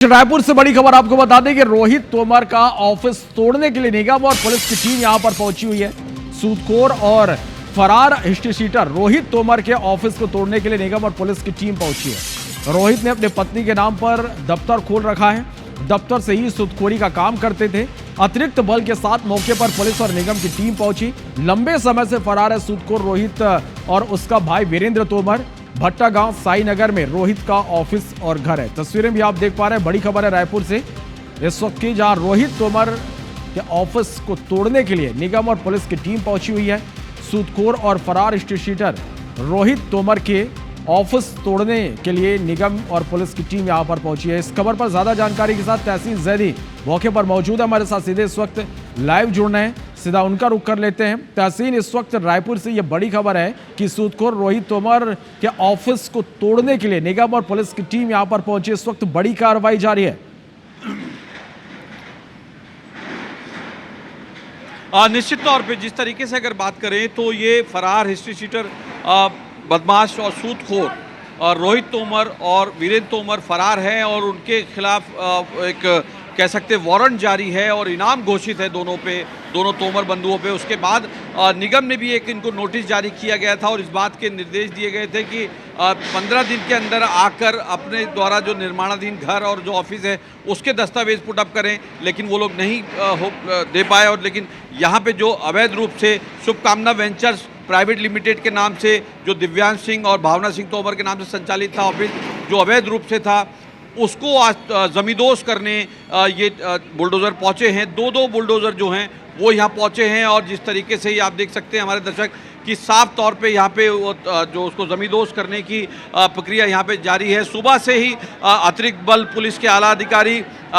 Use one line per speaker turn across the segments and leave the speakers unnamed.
रायपुर से बड़ी खबर आपको बता दें कि रोहित तोमर का ऑफिस तोड़ने के लिए निगम और पुलिस की टीम यहां पर पहुंची हुई है। सूदखोर और फरार हिस्ट्री शीटर रोहित तोमर के ऑफिस को तोड़ने के लिए निगम और पुलिस की टीम पहुंची है। रोहित ने अपनी पत्नी के नाम पर दफ्तर खोल रखा है। दफ्तर से ही सूदखोरी का काम करते थे। अतिरिक्त बल के साथ मौके पर पुलिस और निगम की टीम पहुंची। लंबे समय से फरार है सूदखोर रोहित और उसका भाई वीरेंद्र तोमर। भट्टा गांव साई नगर में रोहित का ऑफिस और घर है। तस्वीरें भी आप देख पा रहे हैं। बड़ी खबर है रायपुर से इस वक्त की, जहां रोहित तोमर के ऑफिस को तोड़ने के लिए निगम और पुलिस की टीम पहुंची हुई है। सूदखोर और फरार हिस्ट्री शीटर रोहित तोमर के ऑफिस तोड़ने के लिए निगम और पुलिस की टीम यहां पर पहुंची है। इस खबर पर ज्यादा जानकारी के साथ तहसील जैदी मौके पर मौजूद है, हमारे साथ सीधे इस वक्त लाइव जुड़ रहे हैं। सीधा उनका रुख कर लेते हैं। तहसील, इस वक्त रायपुर से यह बड़ी खबर है कि सूदखोर रोहित तोमर के ऑफिस को तोड़ने के लिए निगम और पुलिस की टीम यहां पर पहुंची। इस वक्त बड़ी कार्रवाई जारी है।
निश्चित तौर पे जिस तरीके से अगर बात करें तो ये फरार हिस्ट्री शीटर बदमाश और सूदखोर रोहित तोमर और वीरेंद्र तोमर फरार हैं और उनके खिलाफ एक कह सकते वारंट जारी है और इनाम घोषित है दोनों तोमर बंधुओं पे। उसके बाद निगम ने भी एक इनको नोटिस जारी किया गया था और इस बात के निर्देश दिए गए थे कि 15 दिन के अंदर आकर अपने द्वारा जो निर्माणाधीन घर और जो ऑफिस है उसके दस्तावेज पुटअप करें, लेकिन वो लोग नहीं दे पाए। और लेकिन यहाँ पे जो अवैध रूप से शुभकामना वेंचर्स प्राइवेट लिमिटेड के नाम से जो दिव्यांश सिंह और भावना सिंह तोमर के नाम से संचालित था ऑफिस, जो अवैध रूप से था, उसको आज जमींदोज करने ये बुलडोज़र पहुंचे हैं। दो बुलडोज़र जो हैं वो यहाँ पहुंचे हैं और जिस तरीके से ही आप देख सकते हैं हमारे दर्शक कि साफ तौर पे यहाँ पे जो उसको जमींदोज करने की प्रक्रिया यहाँ पे जारी है। सुबह से ही अतिरिक्त बल, पुलिस के आला अधिकारी,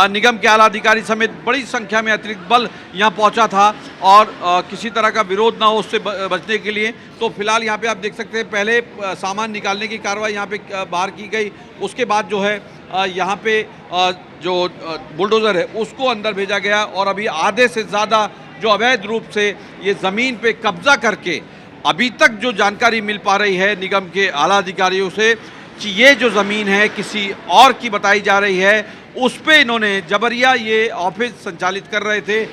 निगम के आला अधिकारी समेत बड़ी संख्या में अतिरिक्त बल यहाँ पहुँचा था और किसी तरह का विरोध ना हो उससे बचने के लिए। तो फिलहाल यहाँ पे आप देख सकते हैं पहले सामान निकालने की कार्रवाई यहाँ पे बाहर की गई। उसके बाद जो है यहाँ पे जो बुलडोज़र है उसको अंदर भेजा गया और अभी आधे से ज़्यादा जो अवैध रूप से ये ज़मीन पे कब्जा करके, अभी तक जो जानकारी मिल पा रही है निगम के आला अधिकारियों से कि ये जो ज़मीन है किसी और की बताई जा रही है, उस पे इन्होंने जबरिया ये ऑफिस संचालित कर रहे थे।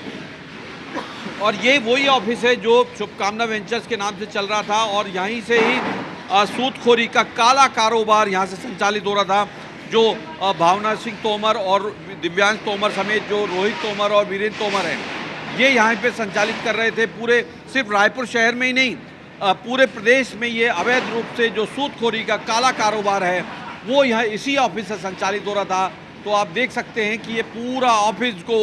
और ये वही ऑफिस है जो शुभकामना वेंचर्स के नाम से चल रहा था और यहीं से ही सूदखोरी का काला कारोबार यहाँ से संचालित हो रहा था। जो भावना सिंह तोमर और दिव्यांश तोमर समेत जो रोहित तोमर और वीरेंद्र तोमर हैं, ये यहाँ पे संचालित कर रहे थे। पूरे सिर्फ रायपुर शहर में ही नहीं, पूरे प्रदेश में ये अवैध रूप से जो सूदखोरी का काला कारोबार है वो यहाँ इसी ऑफिस से संचालित हो रहा था। तो आप देख सकते हैं कि ये पूरा ऑफिस को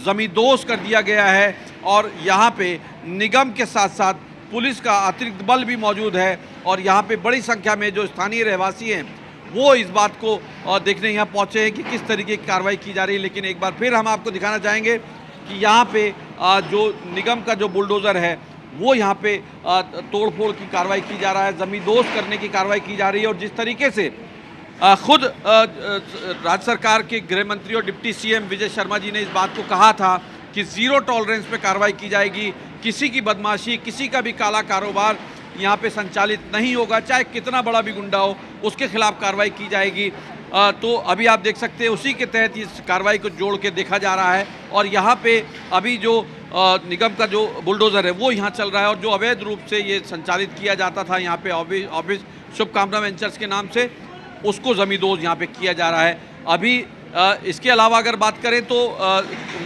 जमींदोज कर दिया गया है और यहाँ पे निगम के साथ साथ पुलिस का अतिरिक्त बल भी मौजूद है और यहाँ पे बड़ी संख्या में जो स्थानीय रहवासी हैं वो इस बात को देखने यहाँ पहुँचे हैं कि किस तरीके की कार्रवाई की जा रही है। लेकिन एक बार फिर हम आपको दिखाना चाहेंगे कि यहाँ पे जो निगम का जो बुलडोज़र है वो यहाँ पे तोड़फोड़ की कार्रवाई की जा रहा है, जमींदोज करने की कार्रवाई की जा रही है। और जिस तरीके से खुद राज्य सरकार के गृह मंत्री और डिप्टी सीएम विजय शर्मा जी ने इस बात को कहा था कि ज़ीरो टॉलरेंस पे कार्रवाई की जाएगी, किसी की बदमाशी, किसी का भी काला कारोबार यहाँ पे संचालित नहीं होगा, चाहे कितना बड़ा भी गुंडा हो उसके खिलाफ कार्रवाई की जाएगी। तो अभी आप देख सकते हैं उसी के तहत इस कार्रवाई को जोड़ के देखा जा रहा है। और यहाँ पे अभी जो निगम का जो बुलडोज़र है वो यहाँ चल रहा है और जो अवैध रूप से ये संचालित किया जाता था यहाँ पे ऑफिस शुभकामना वेंचर्स के नाम से, उसको जमींदोज यहाँ पे किया जा रहा है। अभी इसके अलावा अगर बात करें तो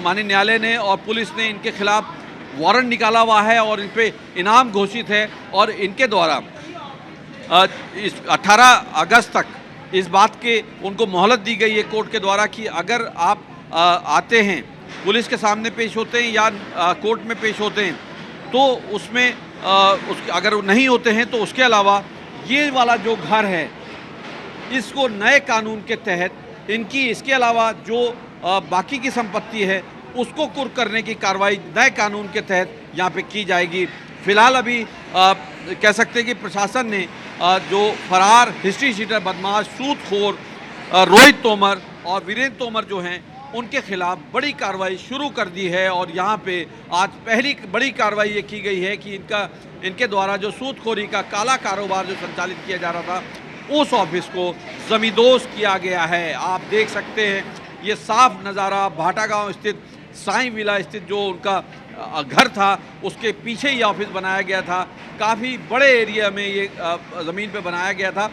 माननीय न्यायालय ने और पुलिस ने इनके खिलाफ वारंट निकाला हुआ है और इन पे इनाम घोषित है और इनके द्वारा इस 18 अगस्त तक इस बात के उनको मोहलत दी गई है कोर्ट के द्वारा कि अगर आप आते हैं, पुलिस के सामने पेश होते हैं या कोर्ट में पेश होते हैं, तो उसमें अगर नहीं होते हैं तो उसके अलावा ये वाला जो घर है इसको नए कानून के तहत इनकी, इसके अलावा जो बाकी की संपत्ति है उसको कुर्क करने की कार्रवाई नए कानून के तहत यहाँ पे की जाएगी। फिलहाल अभी कह सकते हैं कि प्रशासन ने जो फरार हिस्ट्री शीटर बदमाश सूदखोर रोहित तोमर और वीरेंद्र तोमर जो हैं उनके खिलाफ बड़ी कार्रवाई शुरू कर दी है। और यहाँ पे आज पहली बड़ी कार्रवाई ये की गई है कि इनके द्वारा जो सूदखोरी का काला कारोबार जो संचालित किया जा रहा था उस ऑफिस को जमींदोज किया गया है। आप देख सकते हैं ये साफ नज़ारा भाटा गांव स्थित साईं विला स्थित जो उनका घर था उसके पीछे ही ऑफिस बनाया गया था। काफ़ी बड़े एरिया में ये ज़मीन पे बनाया गया था।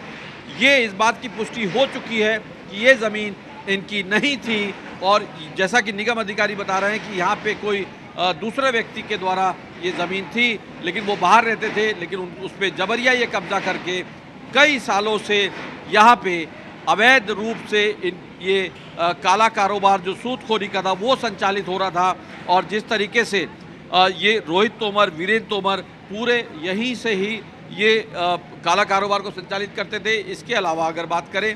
ये इस बात की पुष्टि हो चुकी है कि ये ज़मीन इनकी नहीं थी और जैसा कि निगम अधिकारी बता रहे हैं कि यहाँ पे कोई दूसरे व्यक्ति के द्वारा ये ज़मीन थी, लेकिन वो बाहर रहते थे, लेकिन उस पर जबरिया ये कब्जा करके कई सालों से यहाँ पे अवैध रूप से ये काला कारोबार जो सूदखोरी का था वो संचालित हो रहा था। और जिस तरीके से ये रोहित तोमर, वीरेंद्र तोमर पूरे यहीं से ही ये काला कारोबार को संचालित करते थे। इसके अलावा अगर बात करें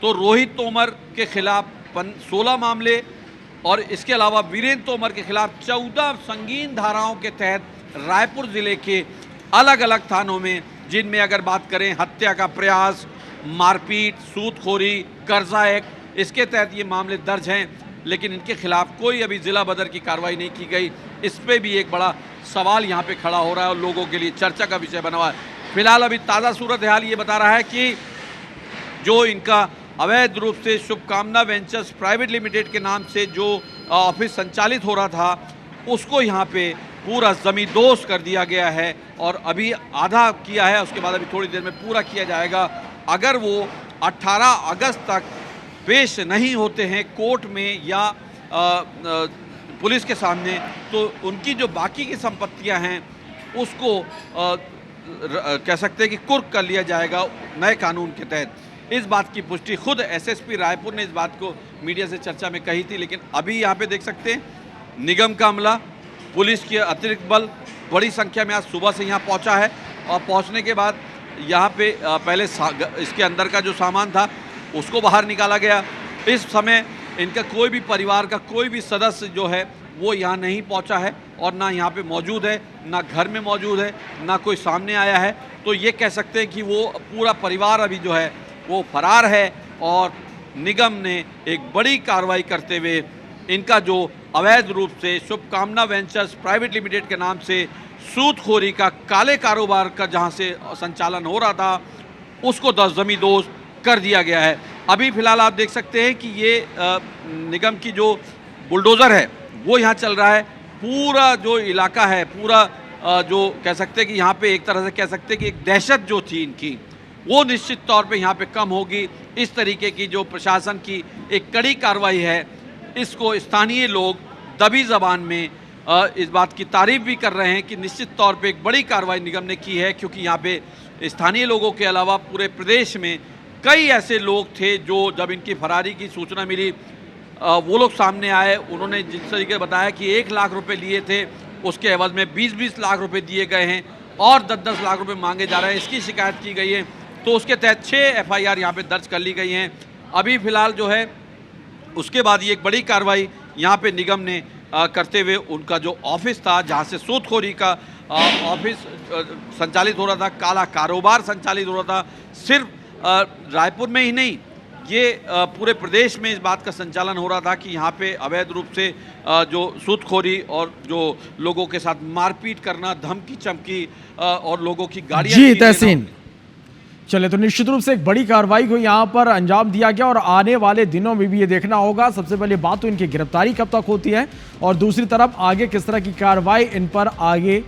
तो रोहित तोमर के खिलाफ 16 मामले और इसके अलावा वीरेंद्र तोमर के खिलाफ 14 संगीन धाराओं के तहत रायपुर ज़िले के अलग अलग थानों में, जिनमें अगर बात करें हत्या का प्रयास, मारपीट, सूदखोरी, कर्जा एक्ट, इसके तहत ये मामले दर्ज हैं। लेकिन इनके खिलाफ कोई अभी ज़िला बदर की कार्रवाई नहीं की गई। इस पे भी एक बड़ा सवाल यहाँ पे खड़ा हो रहा है और लोगों के लिए चर्चा का विषय बना हुआ है। फिलहाल अभी ताज़ा सूरत हाल ये बता रहा है कि जो इनका अवैध रूप से शुभकामना वेंचर्स प्राइवेट लिमिटेड के नाम से जो ऑफिस संचालित हो रहा था, उसको यहाँ पे पूरा ज़मींदोज़ कर दिया गया है और अभी आधा किया है, उसके बाद अभी थोड़ी देर में पूरा किया जाएगा। अगर वो 18 अगस्त तक पेश नहीं होते हैं कोर्ट में या पुलिस के सामने, तो उनकी जो बाकी की संपत्तियां हैं उसको कह सकते हैं कि कुर्क कर लिया जाएगा नए कानून के तहत। इस बात की पुष्टि खुद एसएसपी रायपुर ने इस बात को मीडिया से चर्चा में कही थी। लेकिन अभी यहाँ पे देख सकते हैं निगम का अमला, पुलिस के अतिरिक्त बल बड़ी संख्या में आज सुबह से यहाँ पहुँचा है और पहुँचने के बाद यहाँ पे पहले इसके अंदर का जो सामान था उसको बाहर निकाला गया। इस समय इनका कोई भी परिवार का कोई भी सदस्य जो है वो यहाँ नहीं पहुँचा है और ना यहाँ पे मौजूद है, ना घर में मौजूद है, ना कोई सामने आया है। तो ये कह सकते हैं कि वो पूरा परिवार अभी जो है वो फरार है और निगम ने एक बड़ी कार्रवाई करते हुए इनका जो अवैध रूप से शुभकामना वेंचर्स प्राइवेट लिमिटेड के नाम से सूदखोरी का काले कारोबार का जहां से संचालन हो रहा था उसको ज़मींदोज़ कर दिया गया है। अभी फ़िलहाल आप देख सकते हैं कि ये निगम की जो बुलडोज़र है वो यहाँ चल रहा है। पूरा जो इलाका है, पूरा जो कह सकते हैं कि यहाँ पे एक तरह से कह सकते हैं कि एक दहशत जो थी इनकी वो निश्चित तौर पे यहाँ पे कम होगी। इस तरीके की जो प्रशासन की एक कड़ी कार्रवाई है, इसको स्थानीय लोग दबी ज़बान में इस बात की तारीफ भी कर रहे हैं कि निश्चित तौर पे एक बड़ी कार्रवाई निगम ने की है, क्योंकि यहाँ पे स्थानीय लोगों के अलावा पूरे प्रदेश में कई ऐसे लोग थे जो जब इनकी फरारी की सूचना मिली वो लोग सामने आए। उन्होंने जिस तरीके से बताया कि 1 लाख रुपए लिए थे, उसके एवज में 20-20 लाख रुपए दिए गए हैं और 10-10 लाख रुपए मांगे जा रहे हैं, इसकी शिकायत की गई है। तो उसके तहत 6 FIR यहाँ पे दर्ज कर ली गई हैं। अभी फ़िलहाल जो है उसके बाद ये एक बड़ी कार्रवाई यहाँ पे निगम ने करते हुए उनका जो ऑफिस था जहाँ से सूदखोरी का ऑफिस संचालित हो रहा था, काला कारोबार संचालित हो रहा था, सिर्फ रायपुर में ही नहीं ये पूरे प्रदेश में इस बात का संचालन हो रहा था कि यहाँ पे अवैध रूप से जो सूदखोरी और जो लोगों के साथ मारपीट करना, धमकी चमकी और लोगों की गाड़ियाँ
जी तहसीन। चले तो निश्चित रूप से एक बड़ी कार्रवाई को यहाँ पर अंजाम दिया गया और आने वाले दिनों में भी ये देखना होगा। सबसे पहले बात तो इनकी गिरफ्तारी कब तक होती है और दूसरी तरफ आगे किस तरह की कार्रवाई इन पर आगे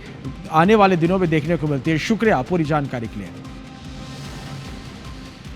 आने वाले दिनों में देखने को मिलती है। शुक्रिया पूरी जानकारी के लिए।